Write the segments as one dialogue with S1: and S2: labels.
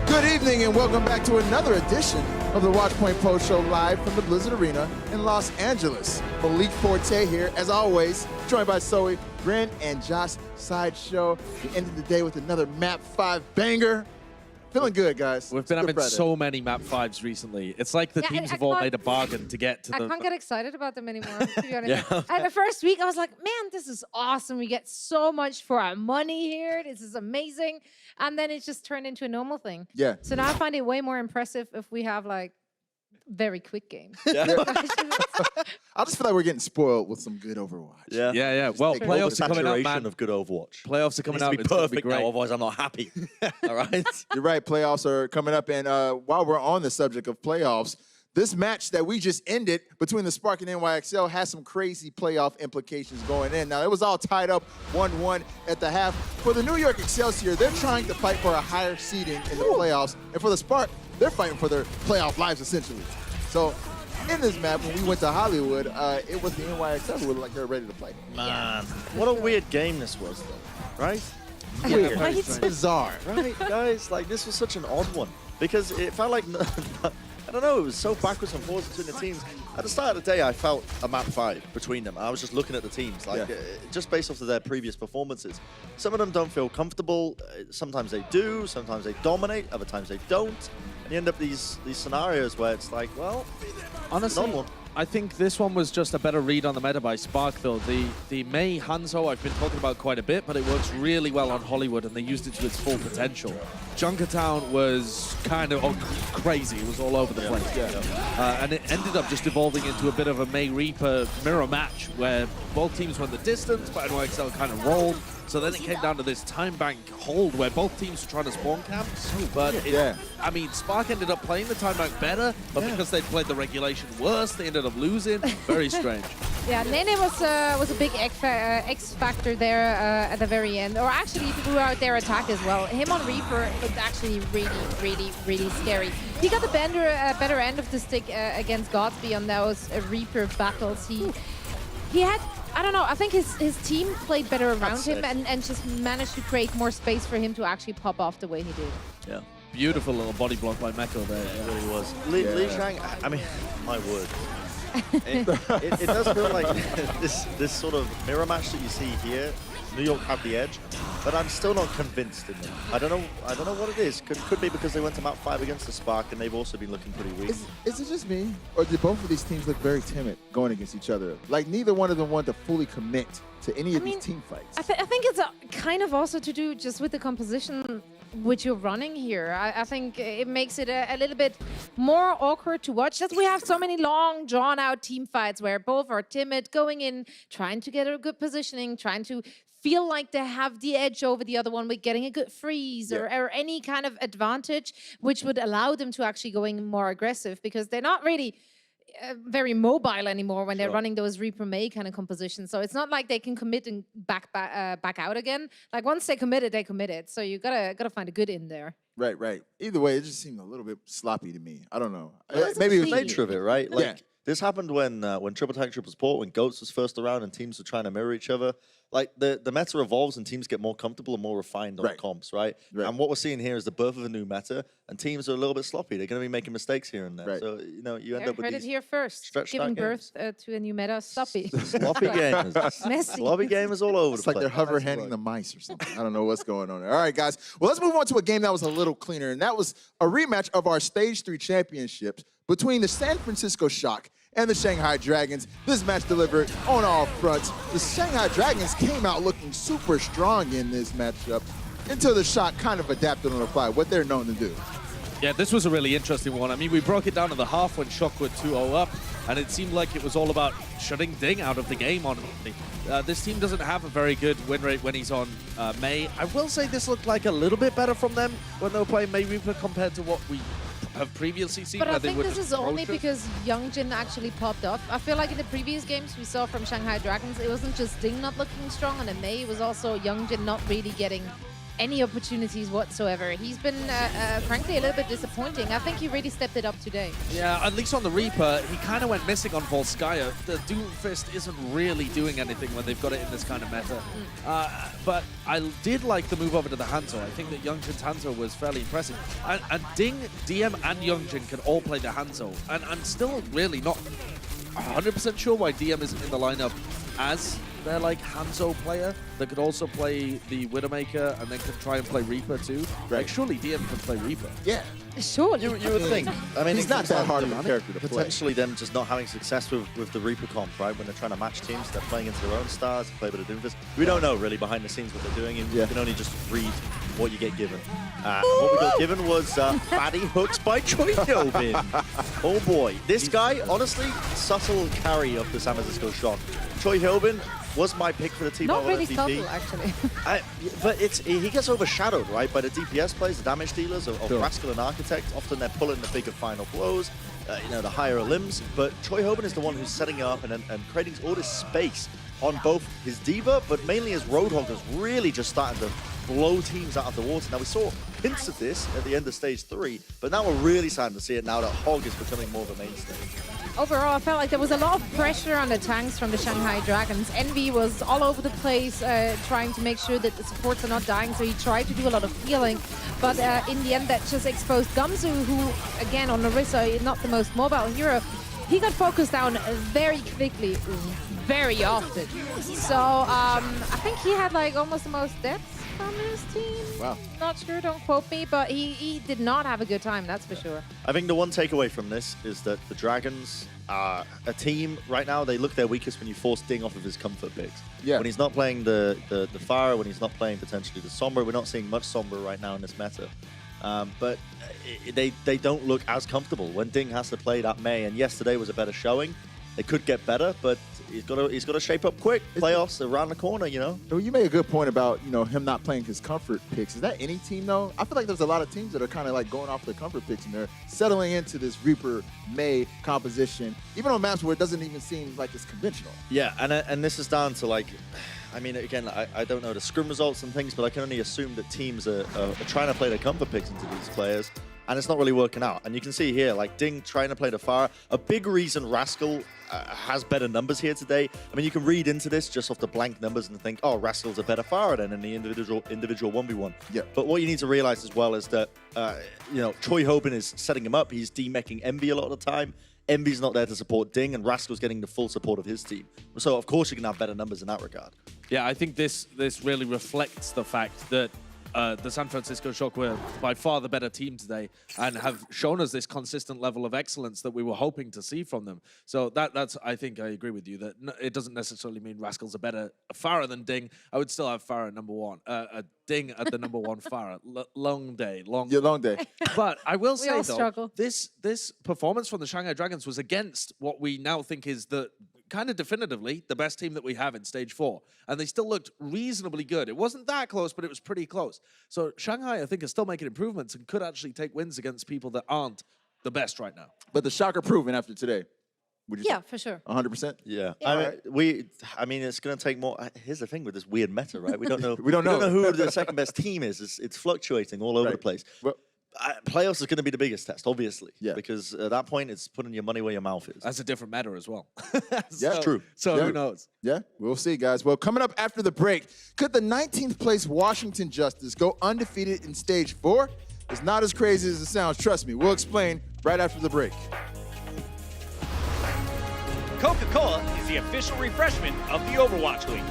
S1: Good evening and welcome back to another edition of the Watchpoint Post-Show live from the Blizzard Arena in Los Angeles. Malik Forte here, as always, joined by Zoe, Gren, and Josh Sideshow. We ended the day with another Map 5 banger. Feeling good, guys.
S2: We've been having so many Map 5s recently. It's like the teams have all made a bargain to get to the...
S3: I can't get excited about them anymore, to be honest. And the first week, I was like, man, this is awesome. We get so much for our money here. This is amazing. And then it just turned into a normal thing.
S1: Yeah.
S3: So now I find it way more impressive if we have, like, very quick games.
S1: Yeah. I just feel like we're getting spoiled with some good Overwatch.
S2: Yeah. Well, playoffs are coming up, man.
S4: Of good Overwatch.
S2: Playoffs are coming up.
S4: It's perfect now, otherwise I'm not happy. All right?
S1: You're right. Playoffs are coming up. And while we're on the subject of playoffs, this match that we just ended between the Spark and NYXL has some crazy playoff implications going in. Now, it was all tied up 1-1 at the half. For the New York Excelsior, they're trying to fight for a higher seeding in the playoffs. And for the Spark, they're fighting for their playoff lives, essentially. So, in this map, when we went to Hollywood, it was the NYXL who were like they're ready to play.
S4: Man, what a weird game this was, though, right?
S1: Weird.
S3: Right?
S1: Bizarre.
S4: Right, guys? Like, this was such an odd one. Because it felt like... I don't know, it was so backwards and forwards between the teams. At the start of the day, I felt a map 5 between them. I was just looking at the teams, like just based off of their previous performances. Some of them don't feel comfortable. Sometimes they do. Sometimes they dominate. Other times they don't. And you end up these scenarios where it's like, well,
S2: honestly, I think this one was just a better read on the meta by Spark, though. The Mei Hanzo I've been talking about quite a bit, but it works really well on Hollywood, and they used it to its full potential. Junkertown was kind of crazy. It was all over the place. And it ended up just evolving into a bit of a Mei Reaper mirror match, where both teams went the distance, but NYXL kind of rolled. So then it came down to this time bank hold where both teams were trying to spawn camp. But I mean, Spark ended up playing the time bank better, but because they played the regulation worse, they ended up losing. Very strange.
S3: Yeah, Nene was a big X factor there at the very end, or actually throughout their attack as well. Him on Reaper looked actually really scary. He got the better end of the stick against Godsby on those Reaper battles. He had, I don't know, I think his team played better around him and just managed to create more space for him to actually pop off the way he did.
S2: Yeah. Beautiful little body block by Meko there.
S4: It really was. Li Shang, I mean, my word. It does feel like this sort of mirror match that you see here. New York have the edge, but I'm still not convinced in them. I don't know what it is. Could be because they went to map 5 against the Spark, and they've also been looking pretty weak.
S1: Is it just me, or did both of these teams look very timid going against each other? Like neither one of them wanted to fully commit to any of these team fights.
S3: I think it's kind of also to do just with the composition which you're running here. I think it makes it a little bit more awkward to watch. That we have so many long, drawn-out team fights where both are timid, going in, trying to get a good positioning, trying to feel like they have the edge over the other one with getting a good freeze or any kind of advantage, which would allow them to actually going more aggressive because they're not really... very mobile anymore when they're
S4: Sure.
S3: running those Reaper May kind of compositions. So it's not like they can commit and back out again. Like once they committed, they committed. So you gotta find a good in there.
S1: Right, right. Either way, it just seemed a little bit sloppy to me. I don't know.
S3: was
S1: Maybe it was
S3: clean.
S4: Nature of it, right? Like
S1: Yeah.
S4: this happened when Triple Tank Triple Support, when Goats was first around and teams were trying to mirror each other. Like the meta evolves and teams get more comfortable and more refined on
S1: Right.
S4: comps, right?
S1: Right.
S4: And what we're seeing here is the birth of a new meta, and teams are a little bit sloppy. They're going to be making mistakes here and there.
S1: Right.
S4: So you end
S3: I
S4: up with
S3: heard it
S4: these
S3: here first.
S4: stretched
S3: Giving
S4: out
S3: birth to a new meta. Sloppy.
S4: sloppy gamers.
S3: Messy.
S4: Sloppy gamers all over
S1: It's
S4: the
S1: like
S4: place.
S1: they're hover handing the mice or something. I don't know what's going on there. All right, guys. Well, let's move on to a game that was a little cleaner, and that was a rematch of our Stage 3 championships between the San Francisco Shock and the Shanghai Dragons. This match delivered on all fronts. The Shanghai Dragons came out looking super strong in this matchup until the Shock kind of adapted on the fly, what they're known to do.
S2: Yeah, this was a really interesting one. I mean, we broke it down to the half when Shock were 2-0 up, and it seemed like it was all about shutting Ding out of the game, honestly. This team doesn't have a very good win rate when he's on May. I will say this looked like a little bit better from them when they were playing May Reaper compared to what we have previously seen.
S3: But
S2: where
S3: I
S2: they
S3: think
S2: were
S3: this
S2: just
S3: is only
S2: atrocious.
S3: because Youngjin actually popped off. I feel like in the previous games we saw from Shanghai Dragons, it wasn't just Ding not looking strong on the May, it was also Youngjin not really getting any opportunities whatsoever. He's been, frankly, a little bit disappointing. I think he really stepped it up today.
S2: Yeah, at least on the Reaper, he kind of went missing on Volskaya. The Doomfist isn't really doing anything when they've got it in this kind of meta. But I did like the move over to the Hanzo. I think that Youngjin's Hanzo was fairly impressive. And Ding, DM, and Youngjin can all play the Hanzo. And I'm still really not 100% sure why DM isn't in the lineup as their like Hanzo player that could also play the Widowmaker and then can try and play Reaper too.
S1: Right.
S2: Like surely DM can play Reaper.
S1: Yeah.
S3: Sure.
S4: You would think. I mean,
S1: He's
S4: it
S1: not
S4: comes
S1: that
S4: down
S1: hard
S4: to
S1: of a character to play.
S4: potentially them just not having success with the Reaper comp, right? When they're trying to match teams, they're playing into their own stars, play a bit of Doomfist. We don't know really behind the scenes what they're doing. You can only just read what you get given. What we got given was fatty hooks by Choi Hyobin. Oh boy, this guy, honestly, subtle carry of the San Francisco Shock. Choi Hyobin was my pick for the team.
S3: Not really
S4: MVP.
S3: subtle, actually.
S4: But he gets overshadowed, right, by the DPS plays, the damage dealers of
S2: Sure.
S4: Rascal and Architect. Often they're pulling the bigger final blows, the higher limbs. But Choi Hyobin is the one who's setting up and creating all this space on both his Diva, but mainly his Roadhog is really just starting to blow teams out of the water. Now, we saw hints of this at the end of Stage 3, but now we're really starting to see it now that Hog is becoming more of a mainstay.
S3: Overall, I felt like there was a lot of pressure on the tanks from the Shanghai Dragons. Envy was all over the place, trying to make sure that the supports are not dying, so he tried to do a lot of healing. But in the end, that just exposed Gamzu, who, again, on Narissa, not the most mobile hero. He got focused down very quickly, very often. So I think he had like almost the most deaths from his team.
S1: Wow.
S3: Not sure, don't quote me, but he did not have a good time, that's for sure.
S4: I think the one takeaway from this is that the Dragons are a team right now. They look their weakest when you force Ding off of his comfort picks.
S1: Yeah.
S4: When he's not playing the Fire, when he's not playing potentially the Sombra. We're not seeing much Sombra right now in this meta. But they don't look as comfortable when Ding has to play that May. And yesterday was a better showing. They could get better, but he's got to shape up quick. Playoffs around the corner, you know.
S1: Well, you made a good point about, him not playing his comfort picks. Is that any team, though? I feel like there's a lot of teams that are kind of like going off their comfort picks and they're settling into this Reaper May composition, even on maps where it doesn't even seem like it's conventional.
S4: Yeah, and this is down to like, I mean, again, I don't know the scrim results and things, but I can only assume that teams are trying to play their comfort picks into these players, and it's not really working out. And you can see here, like Ding trying to play the Fire. A big reason Rascal has better numbers here today. I mean, you can read into this just off the blank numbers and think, oh, Rascal's a better Fire than in the individual 1v1.
S1: Yeah.
S4: But what you need to realize as well is that, Choi Hyobin is setting him up. He's demeching Envy a lot of the time. Envy's not there to support Ding, and Rascal's getting the full support of his team. So, of course, you can have better numbers in that regard.
S2: Yeah, I think this really reflects the fact that the San Francisco Shock were by far the better team today and have shown us this consistent level of excellence that we were hoping to see from them. So that's I think I agree with you that it doesn't necessarily mean Rascal's a better Farah than Ding. I would still have Farah number one, Ding at the number one Farah. Long day.
S1: Yeah, long day.
S2: But I will say
S3: all
S2: though,
S3: struggle.
S2: this performance from the Shanghai Dragons was against what we now think is the kind of definitively the best team that we have in Stage 4. And they still looked reasonably good. It wasn't that close, but it was pretty close. So Shanghai, I think, is still making improvements and could actually take wins against people that aren't the best right now.
S1: But the Shock are proven after today. Would you
S3: Yeah,
S1: say?
S3: for sure.
S1: 100%?
S4: Yeah,
S3: Yeah.
S4: I mean, it's going to take more. Here's the thing with this weird meta, right? We don't know.
S1: We don't know.
S4: who the second best team is. It's fluctuating all over the
S1: Right.
S4: place.
S1: Well,
S4: Playoffs is going to be the biggest test, obviously.
S1: Yeah.
S4: Because at that point, it's putting your money where your mouth is.
S2: That's a different meta as well.
S1: Yeah,
S4: true.
S2: So
S1: Yeah.
S2: who knows?
S1: yeah, we'll see, guys. Well, coming up after the break, could the 19th place Washington Justice go undefeated in Stage 4? It's not as crazy as it sounds. Trust me. We'll explain right after the break.
S5: Coca-Cola is the official refreshment of the Overwatch League.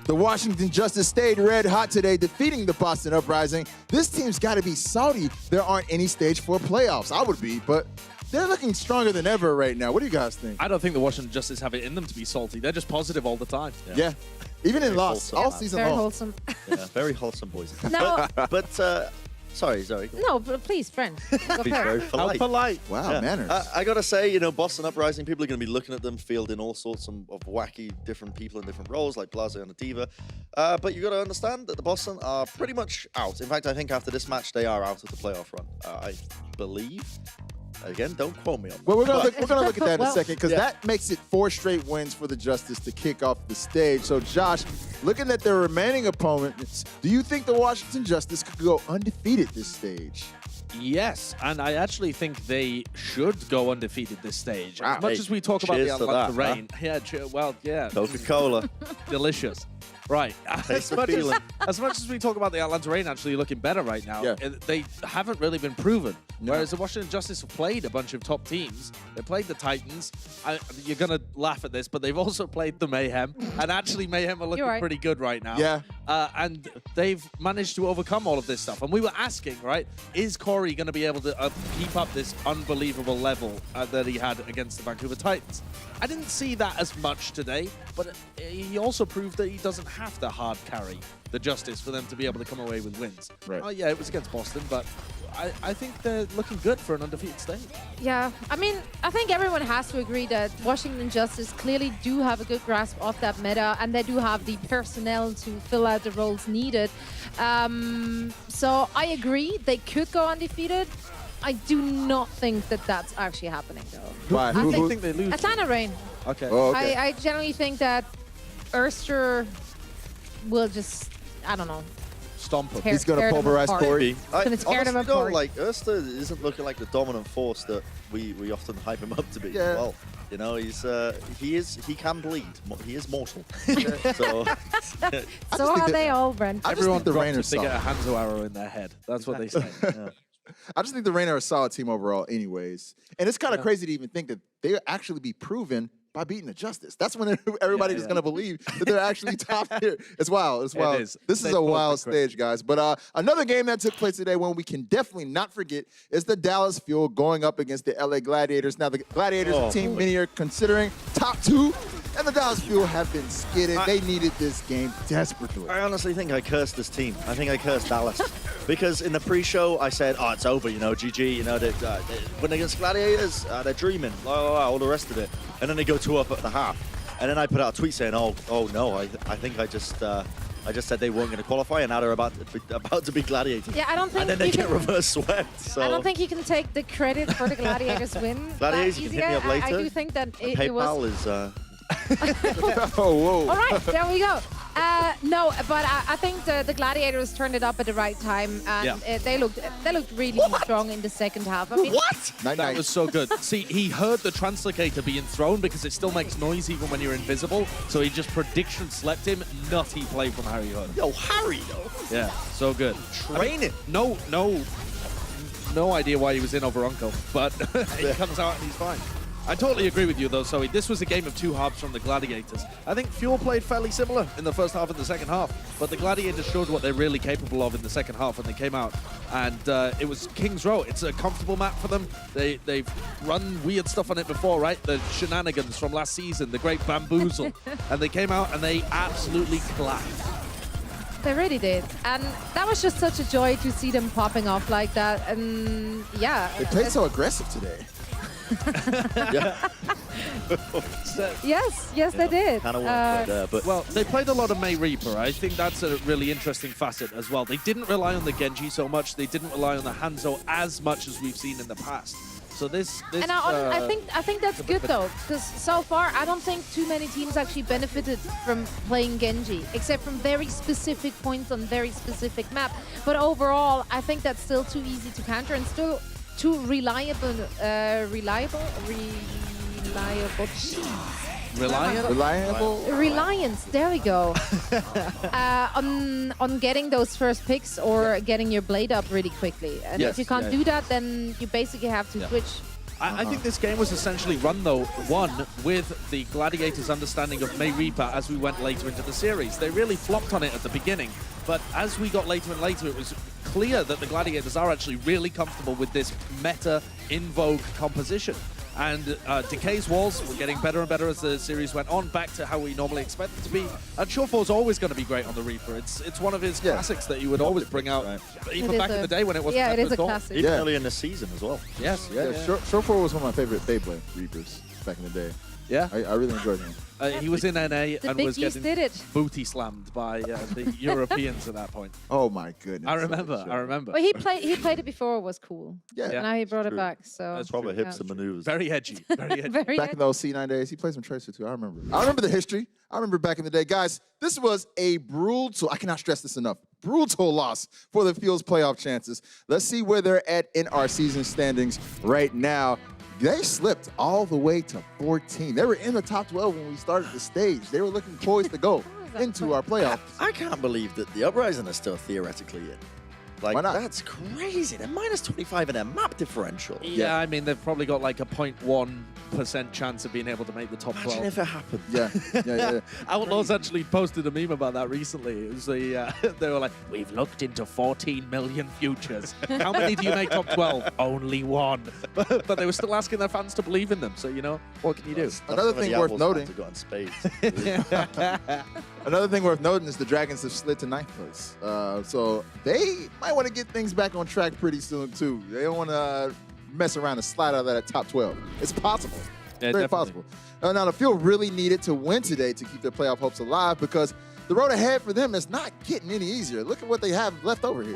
S1: The Washington Justice stayed red hot today, defeating the Boston Uprising. This team's got to be salty there aren't any Stage 4 playoffs. I would be, but they're looking stronger than ever right now. What do you guys think?
S2: I don't think the Washington Justice have it in them to be salty. They're just positive all the time.
S1: Yeah. Even in
S4: Very
S1: loss,
S4: wholesome.
S1: all
S4: Yeah,
S1: season
S3: Very
S1: long.
S3: wholesome.
S4: Yeah, very wholesome boys.
S3: No,
S4: But sorry.
S3: no, but please, friend. Go
S4: Be
S3: for
S4: very
S3: it.
S2: How
S4: polite.
S2: polite.
S1: Wow,
S4: Yeah.
S1: manners.
S4: I gotta say, you know, Boston Uprising, people are gonna be looking at them, fielding all sorts of wacky different people in different roles, like Blase and Diva. But you gotta understand that the Boston are pretty much out. In fact, I think after this match, they are out of the playoff run. I believe. Again, don't quote me on that.
S1: Well, we're gonna
S4: But-
S1: look at that in a
S3: Well-
S1: second because
S4: Yeah.
S1: that makes it 4 straight wins for the Justice to kick off the stage. So, Josh, looking at their remaining opponents, do you think the Washington Justice could go undefeated this stage?
S2: Yes, and I actually think they should go undefeated this stage.
S1: Wow.
S2: As much
S4: Hey,
S2: as we talk about the
S4: cheers to
S2: Atlanta
S4: that, huh?
S2: Rain, yeah,
S4: Coca-Cola.
S2: delicious. Right.
S4: Taste the feeling.
S2: As much as we talk about the Atlanta Rain actually looking better right now,
S1: Yeah.
S2: they haven't really been proven.
S1: No.
S2: Whereas the Washington Justice have played a bunch of top teams. They played the Titans. You're going to laugh at this, but they've also played the Mayhem. And actually, Mayhem are looking
S3: You're right.
S2: pretty good right now.
S1: Yeah.
S2: And they've managed to overcome all of this stuff. And we were asking, right, is Corey going to be able to keep up this unbelievable level that he had against the Vancouver Titans? I didn't see that as much today, but he also proved that he doesn't have to hard carry the Justice for them to be able to come away with wins.
S1: Right.
S2: Oh, yeah, it was against Boston, but I think they're looking good for an undefeated stage.
S3: Yeah, I mean, I think everyone has to agree that Washington Justice clearly do have a good grasp of that meta, and they do have the personnel to fill out the roles needed. So I agree, they could go undefeated. I do not think that that's actually happening, though.
S1: Why?
S3: I
S2: Who do you
S3: think
S2: think they lose?
S3: Atlanta Rain.
S2: Okay.
S1: Oh, okay.
S3: I generally think that Erster will just, I don't know.
S2: Stomp him.
S3: tear-
S1: He's gonna
S3: tear them
S1: pulverize
S3: apart.
S1: Corey.
S3: It's gonna tear them
S4: honestly, though,
S3: apart.
S4: like Erster isn't looking like the dominant force that we often hype him up to be.
S1: Yeah.
S4: Well, you know, he can bleed. He is mortal. So
S3: So
S1: think
S3: are
S1: that-
S3: they all, Brent.
S1: I just
S2: Everyone
S1: think the
S2: drops
S1: Rain are
S2: if they get a
S1: solid.
S2: Hanzo arrow in their head. That's what they say.
S4: yeah.
S1: I just think the Rain are a solid team overall anyways. And it's kind of
S2: Yeah.
S1: crazy to even think that they'll actually be proven by beating the Justice. That's when everybody is
S2: yeah.
S1: going to believe that they're actually top tier. It's wild. It's
S2: It
S1: wild.
S2: is.
S1: This is
S2: They
S1: a
S2: both
S1: wild
S2: look great.
S1: stage, guys. But another game that took place today, one we can definitely not forget, is the Dallas Fuel going up against the LA Gladiators. Now, the Gladiators,
S4: Oh,
S1: a team
S4: boy.
S1: many are considering top 2 in the Dallas Fuel have been skidded. They needed this game desperately.
S4: I honestly think I cursed this team. I think I cursed Dallas. Because in the pre-show, I said, oh, it's over, you know, GG, you know, they when against Gladiators, they're dreaming, all the rest of it. And then they go 2-up at the half. And then I put out a tweet saying, oh no, I think I just said they weren't going to qualify, and now they're about to be Gladiators.
S3: Yeah, I don't think.
S4: And then they get reverse swept. So.
S3: I don't think you can take the credit for the Gladiators win.
S4: Gladiators, you can hit me up later.
S3: I do think that it was.
S4: PayPal is.
S1: Oh, whoa.
S3: All right, there we go. No, but I think the Gladiators turned it up at the right time, and they looked really strong in the second half. I mean,
S4: What?
S2: That was so good. See, he heard the translocator being thrown because it still makes noise even when you're invisible. So he just prediction slept him. Nutty play from Harry Hood.
S4: Yo, Harry, though.
S2: Yeah, so good.
S4: Training.
S2: No idea why he was in over Uncle, but he comes out and he's fine. I totally agree with you, though, Zoe. This was a game of two halves from the Gladiators. I think Fuel played fairly similar in the first half and the second half, but the Gladiators showed what they're really capable of in the second half when they came out. And it was King's Row. It's a comfortable map for them. They've run weird stuff on it before, right? The shenanigans from last season, the great bamboozle. And they came out and they absolutely clapped.
S3: they really did, and that was just such a joy to see them popping off like that. And yeah,
S1: They played so aggressive today.
S3: yes, they did.
S4: Kind of want but
S2: Well, they played a lot of May Reaper. I think that's a really interesting facet as well. They didn't rely on the Genji so much. They didn't rely on the Hanzo as much as we've seen in the past. So this
S3: And I think that's good though, because so far I don't think too many teams actually benefited from playing Genji, except from very specific points on very specific map. But overall, I think that's still too easy to counter and still too reliable. Reliance, there we go. On getting those first picks or getting your blade up really quickly. And if you can't do that, then you basically have to switch.
S2: I think this game was essentially run, though, one, with the Gladiators' understanding of May Reaper as we went later into the series. They really flopped on it at the beginning, but as we got later and later, it was clear that the Gladiators are actually really comfortable with this meta, in vogue composition. And Decay's walls were getting better and better as the series went on, back to how we normally expect it to be. And Shawfall's always going to be great on the Reaper. It's one of his classics that you would always bring out, even back in the day when it wasn't.
S3: Yeah, it is a classic.
S4: even early in the season as well.
S2: Yes,
S1: Shortfall was one of my favorite Beyblade Reapers back in the day.
S2: Yeah.
S1: I really enjoyed him.
S2: He was in NA and
S3: big
S2: was
S3: geese
S2: getting
S3: did it.
S2: booty slammed by the Europeans at that point.
S1: Oh my goodness.
S2: I remember.
S3: But he played it before it was cool.
S1: Yeah.
S3: Now he brought it
S4: true.
S3: back. So
S2: That's
S4: Proper hips and maneuvers.
S2: Very edgy. Very edgy.
S3: very
S1: Back in those C9 days, he played some Tracer too. I remember the history. I remember back in the day. Guys, this was a brutal, I cannot stress this enough, brutal loss for the Fuel's playoff chances. Let's see where they're at in our season standings right now. They slipped all the way to 14. They were in the top 12 when we started the stage. They were looking poised to go into our playoffs.
S4: I can't believe that the Uprising is still theoretically in. Like,
S1: Why not?
S4: That's crazy. They're minus 25 in their map differential.
S2: Yeah, I mean, they've probably got like a 0.1% chance of being able to make the top 12.
S4: Imagine if it happened.
S1: Yeah.
S2: Outlaws actually posted a meme about that recently. It was they were like, we've looked into 14 million futures. How many do you make top 12? Only one. But they were still asking their fans to believe in them. So, you know, what can you do?
S1: Another thing worth noting. Another thing worth noting is the Dragons have slid to 9th place. So they might want to get things back on track pretty soon, too. They don't want to mess around and slide out of that top 12. It's possible.
S2: Yeah,
S1: Very
S2: definitely.
S1: possible. Now, the Fuel really needed to win today to keep their playoff hopes alive because the road ahead for them is not getting any easier. Look at what they have left over here.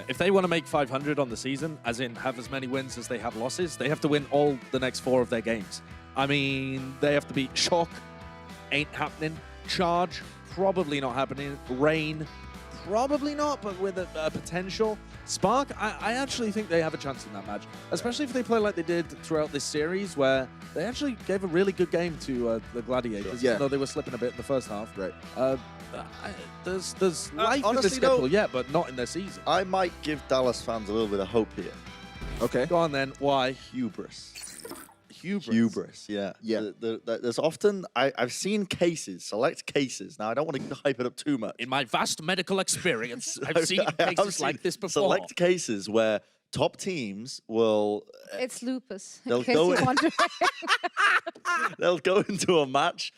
S2: If they want to make 500 on the season, as in have as many wins as they have losses, they have to win all the next 4 of their games. I mean, they have to beat Shock, ain't happening. Charge, probably not happening. Rain, probably not, but with a potential. Spark, I actually think they have a chance in that match, especially if they play like they did throughout this series, where they actually gave a really good game to the Gladiators, even though they were slipping a bit in the first half.
S1: Right.
S2: There's life in the
S4: honestly,
S2: schedule
S4: though,
S2: yet, but not in their season.
S4: I might give Dallas fans a little bit of hope here.
S1: Okay.
S2: Go on then. Why?
S4: Hubris.
S2: Hubris.
S4: Yeah.
S1: Yeah.
S4: There's often, I've seen cases, select cases. Now, I don't want to hype it up too much.
S2: In my vast medical experience, I've seen cases like this before.
S4: Select cases where top teams will
S3: It's lupus.
S4: They'll
S3: in case
S4: go
S3: you
S4: in-
S3: wonder.
S4: they'll go into a match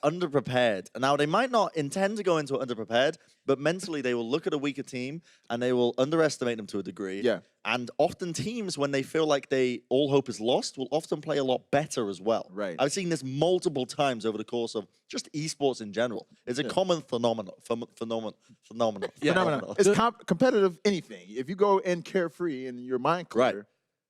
S4: underprepared. Now, they might not intend to go into it underprepared, but mentally they will look at a weaker team and they will underestimate them to a degree.
S1: Yeah.
S4: And often teams, when they feel like all hope is lost, will often play a lot better as well.
S1: Right.
S4: I've seen this multiple times over the course of just esports in general. It's a common phenomenon. Phenomenon.
S1: Phenomenon. It's competitive anything. If you go in carefree and your mind clear,
S4: Right.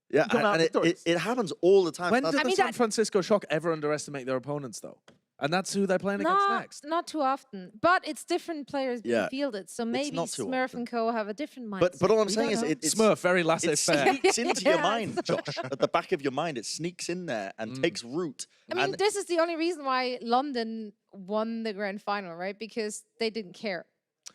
S4: Yeah,
S1: come out
S4: and
S1: victorious.
S4: it happens all the time.
S2: When
S4: That's-
S2: did the San Francisco Shock ever underestimate their opponents, though? And that's who they're playing against next.
S3: Not too often, but it's different players being
S4: Yeah.
S3: fielded, so maybe
S4: not too
S3: Smurf
S4: often.
S3: and Co have a different mindset.
S4: But all I'm
S3: We
S4: saying
S3: don't
S4: is
S3: know.
S4: it's
S2: Smurf, very
S4: it
S2: laissez-faire.
S4: sneaks into your
S3: Yes.
S4: mind, Josh. At the back of your mind, it sneaks in there and takes root.
S3: I mean,
S4: And
S3: this is the only reason why London won the grand final, right? Because they didn't care.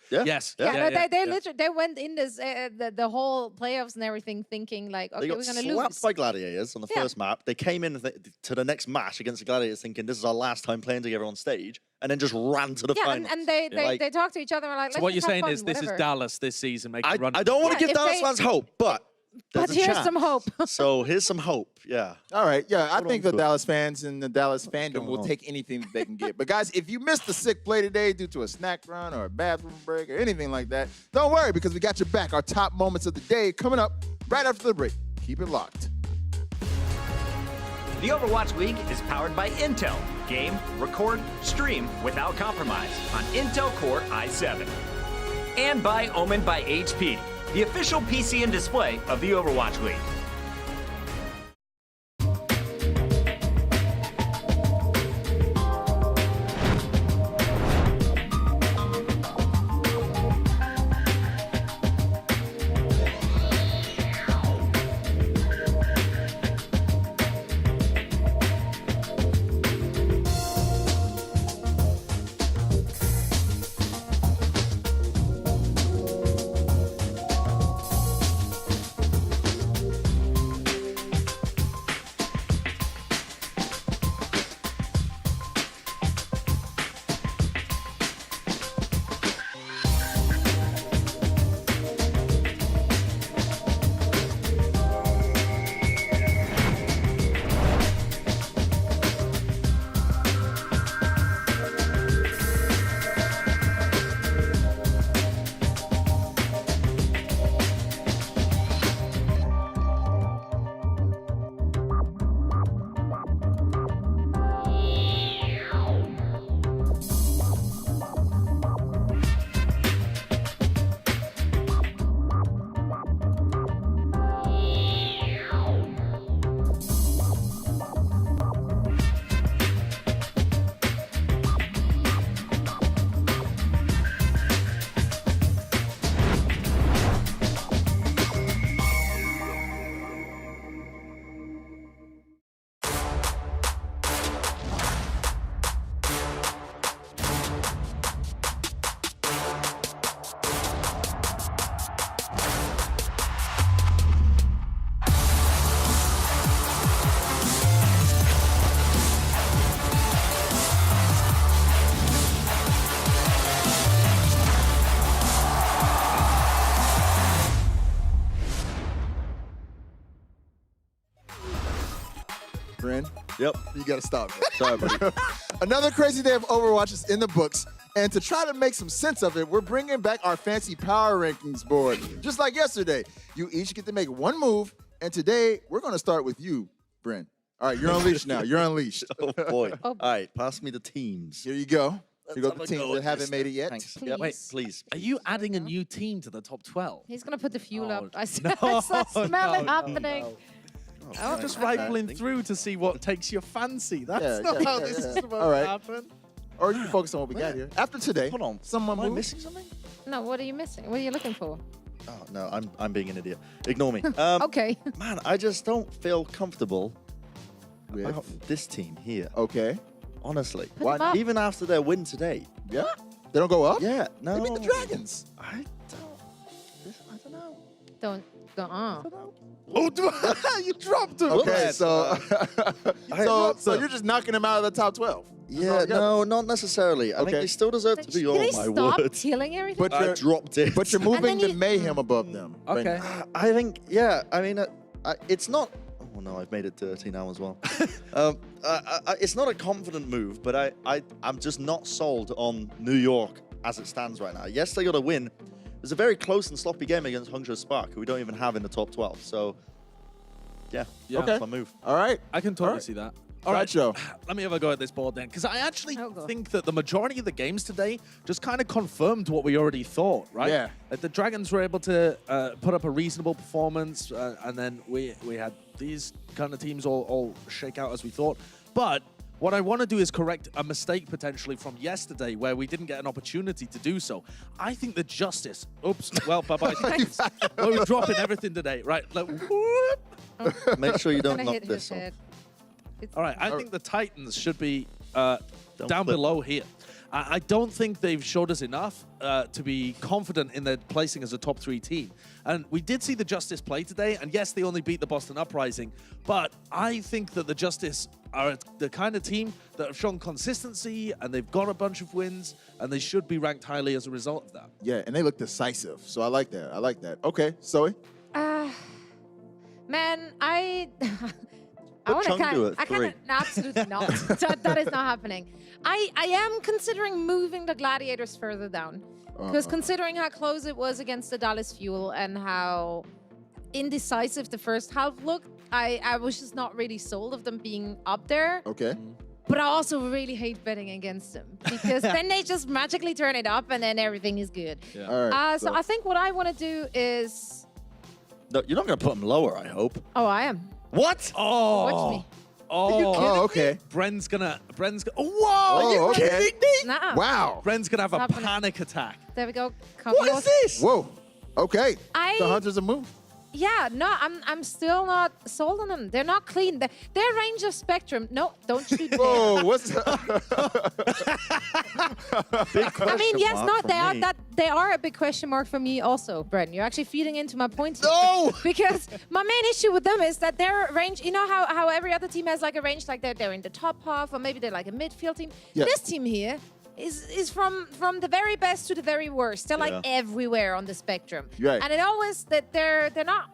S4: yeah,
S2: Yes.
S3: Yeah,
S2: Yeah,
S3: no, they
S2: yeah.
S3: literally they went in this the whole playoffs and everything thinking like,
S4: they
S3: okay,
S4: got
S3: we're gonna
S4: slapped
S3: lose.
S4: by Gladiators on the
S3: Yeah.
S4: first map. They came in to the next match against the Gladiators thinking this is our last time playing together on stage, and then just ran to the
S3: Yeah,
S4: final.
S3: and they
S4: Like-
S3: they talked to each other and were like,
S2: So
S3: let's
S2: what you're
S3: just have
S2: saying
S3: fun,
S2: is this is
S3: whatever.
S2: Dallas this season making a run.
S4: I don't want
S3: Yeah,
S4: to give
S3: if
S4: Dallas
S3: they-
S4: fans hope, but there's
S3: But
S4: a
S3: here's
S4: chance.
S3: some hope.
S4: So here's some hope. Yeah.
S1: All right, yeah, I
S4: Hold
S1: think
S4: on
S1: the
S4: to it.
S1: Dallas fans and the Dallas fandom
S4: going
S1: will
S4: on?
S1: take anything that they can get. But guys, if you missed the sick play today due to a snack run or a bathroom break or anything like that, don't worry because we got your back. Our top moments of the day coming up right after the break. Keep it locked.
S5: The Overwatch League is powered by Intel. Game, record, stream without compromise on Intel Core i7. And by Omen by HP, the official PC and display of the Overwatch League.
S1: Bryn,
S4: Yep.
S1: you got to stop.
S4: Sorry, buddy.
S1: Another crazy day of Overwatch is in the books. And to try to make some sense of it, we're bringing back our fancy power rankings board. Just like yesterday, you each get to make one move. And today, we're going to start with you, Bryn. All right, you're unleashed now. You're unleashed.
S4: Oh boy.
S3: Oh.
S4: All right, pass me the teams.
S1: Here you go. Here you go,
S4: Let's
S1: the
S4: have a
S1: teams
S4: go
S1: that
S4: at
S1: haven't
S4: this
S1: made it
S4: then.
S1: yet.
S4: Thanks.
S3: Please.
S4: Yep, wait, please.
S2: Are you adding a new team to the top 12?
S3: He's gonna put the fuel up. I
S2: No,
S3: smell it
S2: no,
S3: happening.
S2: no.
S3: Oh,
S2: Just
S3: okay.
S2: rifling through to see what takes your fancy. That's
S1: Yeah,
S2: not
S1: yeah,
S2: how
S1: yeah,
S2: this
S1: yeah.
S2: is supposed
S1: All right.
S2: to happen.
S1: Or you can focus on what we got here. After today,
S4: Hold on.
S1: someone
S4: Am I
S1: moved.
S4: missing something?
S3: No, what are you missing? What are you looking for?
S4: Oh no, I'm being an idiot. Ignore me.
S3: Okay.
S4: Man, I just don't feel comfortable
S1: With.
S4: about this team here.
S1: Okay.
S4: Honestly,
S3: Put them up.
S4: even after their win today.
S1: Yeah? They don't go up?
S4: Yeah, no.
S1: They beat the Dragons.
S4: I don't know.
S3: Don't go on.
S1: Oh, you dropped him. Okay, so so you're just knocking him out of the top 12.
S4: Yeah, no, not necessarily. I think
S1: Okay.
S4: they still deserve to be.
S3: Did
S4: Oh
S3: they
S4: my
S3: stop
S4: word!
S3: killing everything?
S1: But
S4: I
S1: you're,
S4: dropped it.
S1: but you're moving
S3: then
S1: the mayhem above them. right
S2: Okay.
S1: now.
S4: I think, yeah. I mean, it's not. Oh no, I've made it dirty now as well. It's not a confident move, but I'm just not sold on New York as it stands right now. Yes, they got a win. It was a very close and sloppy game against Hangzhou Spark, who we don't even have in the top 12. So, yeah,
S2: Yeah.
S4: that's my move.
S1: All right.
S2: I can totally
S1: Alright.
S2: see that.
S1: All right, Joe.
S2: Let me have a go at this board then, because I actually
S3: Oh, God.
S2: think that the majority of the games today just kind of confirmed what we already thought, right?
S1: Yeah.
S2: Like the Dragons were able to put up a reasonable performance, and then we had these kind of teams all shake out as we thought. But what I want to do is correct a mistake potentially from yesterday where we didn't get an opportunity to do so. I think the Justice, oops, well, bye-bye. We're dropping everything today, right? Like, whoop.
S4: Make sure you don't
S3: Gonna
S4: knock
S3: hit his
S4: this off.
S3: head.
S2: All right, I think the Titans should be down
S4: flip.
S2: below here. I don't think they've showed us enough to be confident in their placing as a top 3 team. And we did see the Justice play today, and yes, they only beat the Boston Uprising, but I think that the Justice are the kind of team that have shown consistency, and they've got a bunch of wins, and they should be ranked highly as a result of that.
S1: Yeah, and they look decisive. So I like that. I like that. Okay, Zoe.
S3: Man, I
S4: Put
S3: want to
S4: Chengdu at 3.
S3: absolutely not. that is not happening. I am considering moving the Gladiators further down. Because considering how close it was against the Dallas Fuel and how indecisive the first half looked, I was just not really sold of them being up there.
S1: Okay.
S3: But I also really hate betting against them because then they just magically turn it up and then everything is good.
S2: Yeah.
S1: All right.
S3: So I think what I want to do is...
S4: No, you're not going to put them lower, I hope.
S3: Oh, I am.
S4: What?
S2: Oh,
S3: Watch me.
S1: Oh, okay.
S2: Bren's gonna, whoa!
S1: Oh, okay.
S3: Nuh-uh.
S1: Wow.
S2: Bren's gonna have a
S3: Happening.
S2: panic attack.
S3: There we go.
S4: What is this?
S1: Whoa. Okay.
S3: I-
S1: The Hunters a move.
S3: Yeah, no, I'm still not sold on them. They're not clean. Their range of spectrum. No, don't shoot there.
S1: Whoa. What's
S3: I mean, yes,
S4: mark
S3: no,
S4: from me.
S3: they are a big question mark for me also, Bren. You're actually feeding into my point here.
S1: No!
S3: Because my main issue with them is that their range, you know how every other team has like a range like they're in the top half or maybe they're like a midfield team.
S1: Yeah.
S3: This team here is from the very best to the very worst. They're like everywhere on the spectrum.
S1: Right.
S3: And it always that they're not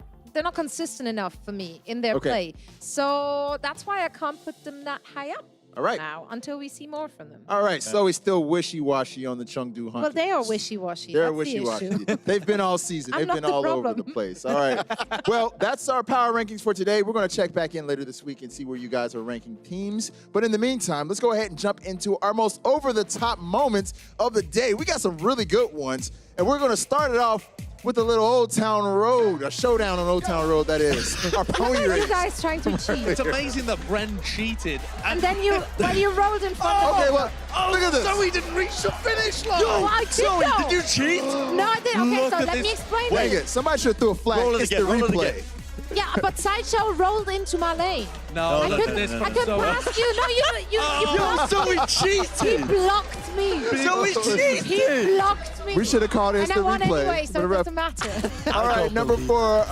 S3: consistent enough for me in their
S1: Okay.
S3: play. So that's why I can't put them that high up.
S1: All right.
S3: Now until we see more from them.
S1: All right. So he's still wishy-washy on the Chengdu Hunters.
S3: Well, they are wishy-washy.
S1: They're
S3: That's the
S1: wishy-washy.
S3: issue.
S1: They've been all season.
S3: I'm
S1: They've
S3: not
S1: been
S3: the
S1: all over
S3: problem.
S1: the place. All right. Well, that's our power rankings for today. We're going to check back in later this week and see where you guys are ranking teams. But in the meantime, let's go ahead and jump into our most over-the-top moments of the day. We got some really good ones, and we're going to start it off with a little Old Town Road, a showdown on Old Town Road, that is. Our pony
S3: Look at you
S1: race.
S3: guys trying to cheat.
S2: It's amazing that Bren cheated.
S3: And then you rolled in front of
S1: Okay,
S3: him.
S1: well, look at this.
S2: Zoe didn't reach the finish line.
S3: Oh, I did
S4: Zoe,
S3: though.
S4: did you cheat?
S3: No, I didn't. Okay,
S2: Look
S3: so
S2: at
S3: let me
S2: this.
S3: explain
S1: Dang
S3: this.
S1: it. Somebody should have threw a flag.
S4: Roll it
S1: It's
S4: again,
S1: the
S4: roll it
S1: replay.
S4: again.
S3: Yeah, but Sideshow rolled into my lane.
S2: No,
S3: I
S2: look
S3: could,
S2: at this
S3: I
S2: from
S3: could
S2: Zoe.
S3: pass you. No, you blocked
S4: Zoe
S3: me. He
S4: cheated.
S3: blocked me.
S4: Zoe cheated.
S3: He blocked me.
S1: We should have called this
S3: And
S1: the
S3: I won
S1: replay.
S3: anyway, so
S1: But
S3: it
S1: ref-
S3: doesn't matter.
S1: All right, number 4,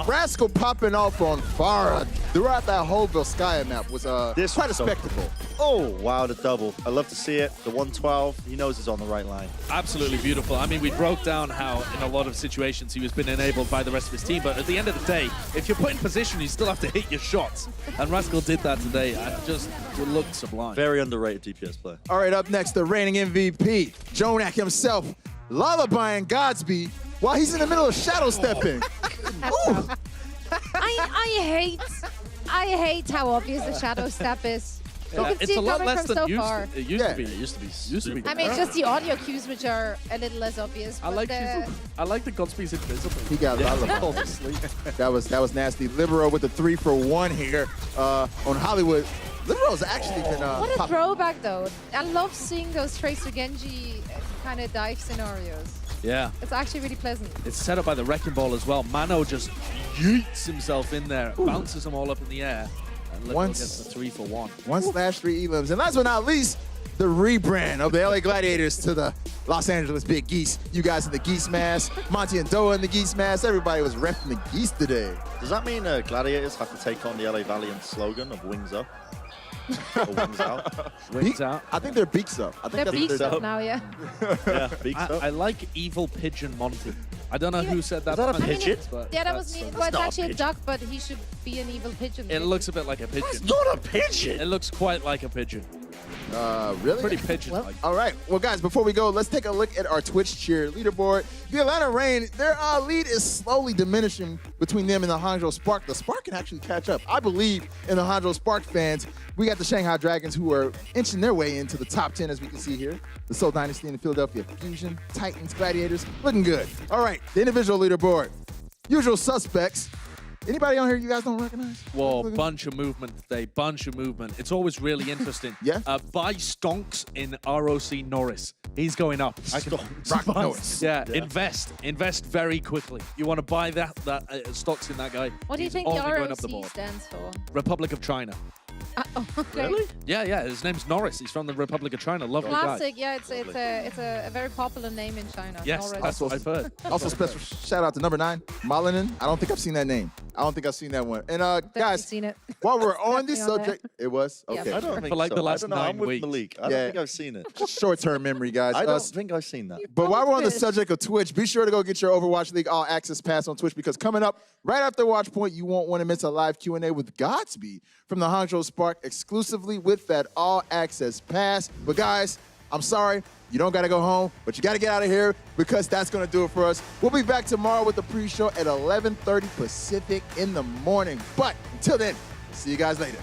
S1: Rascal popping off on Farah throughout that whole Volskaya map was
S4: This
S1: quite a
S4: was so
S1: spectacle.
S4: Oh, wow, the double. I love to see it. The 112, he knows he's on the right line.
S2: Absolutely beautiful. I mean, we broke down how in a lot of situations he was being enabled by the rest of his team, but at the end of the day, if you're put in position, you still have to hit your shots. And Rascal did that today and just looked sublime.
S4: Very underrated DPS player.
S1: All right, up next, the reigning MVP, Jonak himself, lullabying Godsby while he's in the middle of shadow stepping. Ooh.
S3: I hate how obvious the shadow step is. You can
S2: It's
S3: see
S2: a
S3: it
S2: lot
S3: coming
S2: less
S3: from
S2: than
S3: so far.
S2: it used
S1: Yeah.
S2: to be. It used to be.
S3: I mean, it's just the audio cues which are a little less obvious.
S2: I
S3: but
S2: like
S3: the-
S2: I like that Godspeed's invisible.
S1: He got lullabied.
S2: Falls asleep.
S1: That was nasty. Libero with the 3-for-1 here on Hollywood. Libero's actually been
S3: What a
S1: popping.
S3: throwback, though. I love seeing those Tracer Genji kind of dive scenarios.
S2: Yeah.
S3: It's actually really pleasant.
S2: It's set up by the Wrecking Ball as well. Mano just yeets himself in there, bounces them all up in the air, and Libero
S1: Once-
S2: gets the 3-for-1.
S1: 1/3 elims. And last but not least, the rebrand of the LA Gladiators to the Los Angeles Big Geese. You guys in the Geese mask, Monty and Doa in the Geese mask. Everybody was repping the Geese today.
S4: Does that mean Gladiators have to take on the LA Valiant slogan of wings up? Or wings out?
S2: Wings out.
S1: I think they're beaks up. I think
S3: They're
S1: that's
S3: beaks
S1: what
S3: up now, yeah.
S4: Yeah, beaks up.
S2: I like evil pigeon Monty. I don't know who said that.
S4: Is that a
S2: but-
S4: pigeon?
S2: but
S3: Yeah, that was
S2: that's-
S3: me. Well, it's
S4: not a
S3: actually a
S4: pigeon.
S3: duck, but he should be an evil pigeon.
S2: It looks a bit like a
S4: It's
S2: pigeon.
S4: not a pigeon!
S2: It looks quite like a pigeon.
S1: Really?
S2: Pretty pigeon-like.
S1: All right. Well, guys, before we go, let's take a look at our Twitch cheer leaderboard. The Atlanta Reign, their lead is slowly diminishing between them and the Hangzhou Spark. The Spark can actually catch up. I believe in the Hangzhou Spark fans. We got the Shanghai Dragons who are inching their way into the top 10, as we can see here. The Seoul Dynasty and the Philadelphia Fusion, Titans, Gladiators, looking good. All right, the individual leaderboard. Usual suspects. Anybody on here you guys don't recognize?
S2: Whoa, bunch of movement today, bunch of movement. It's always really interesting.
S1: Yeah?
S2: Buy Stonks in ROC Norris. He's going up.
S1: Rock Norris.
S2: Yeah, invest very quickly. You want to buy that stocks in that guy.
S3: What do you
S2: He's
S3: think the
S2: only going up the
S3: ROC
S2: board.
S3: stands for?
S2: Republic of China.
S3: Okay.
S2: Yeah. His name's Norris. He's from the Republic of China. Lovely guy.
S3: Classic, yeah, it's a very popular name in China.
S2: Yes,
S3: Norris.
S2: that's what I've heard.
S1: Also, special shout out to number 9, Malinen. I don't think I've seen that name. I don't think I've seen that one. And
S3: Definitely
S1: guys,
S3: seen it.
S1: while we're on this
S3: Definitely on there.
S1: subject, it was
S3: Yeah.
S1: okay.
S4: I don't think
S2: For like
S4: so.
S2: the last
S4: I don't know.
S2: 9
S4: I'm with
S2: weeks.
S4: Malik. I
S1: Yeah.
S4: don't think I've seen it.
S1: Short-term memory, guys.
S4: I don't think I've seen that.
S1: But while we're on the
S3: Fish.
S1: subject of Twitch, be sure to go get your Overwatch League All Access Pass on Twitch, because coming up right after Watchpoint, you won't want to miss a live Q&A with Godspeed from the Hangzhou Spark exclusively with that All Access Pass. But guys, I'm sorry, you don't got to go home, but you got to get out of here, because that's going to do it for us. We'll be back tomorrow with the pre-show at 11:30 Pacific in the morning. But until then, see you guys later.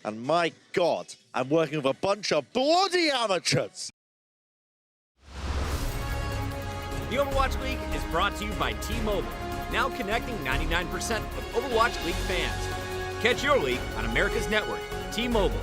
S4: And my God, I'm working with a bunch of bloody amateurs.
S5: The Overwatch League is brought to you by T-Mobile, now connecting 99% of Overwatch League fans. Catch your league on America's network, T-Mobile.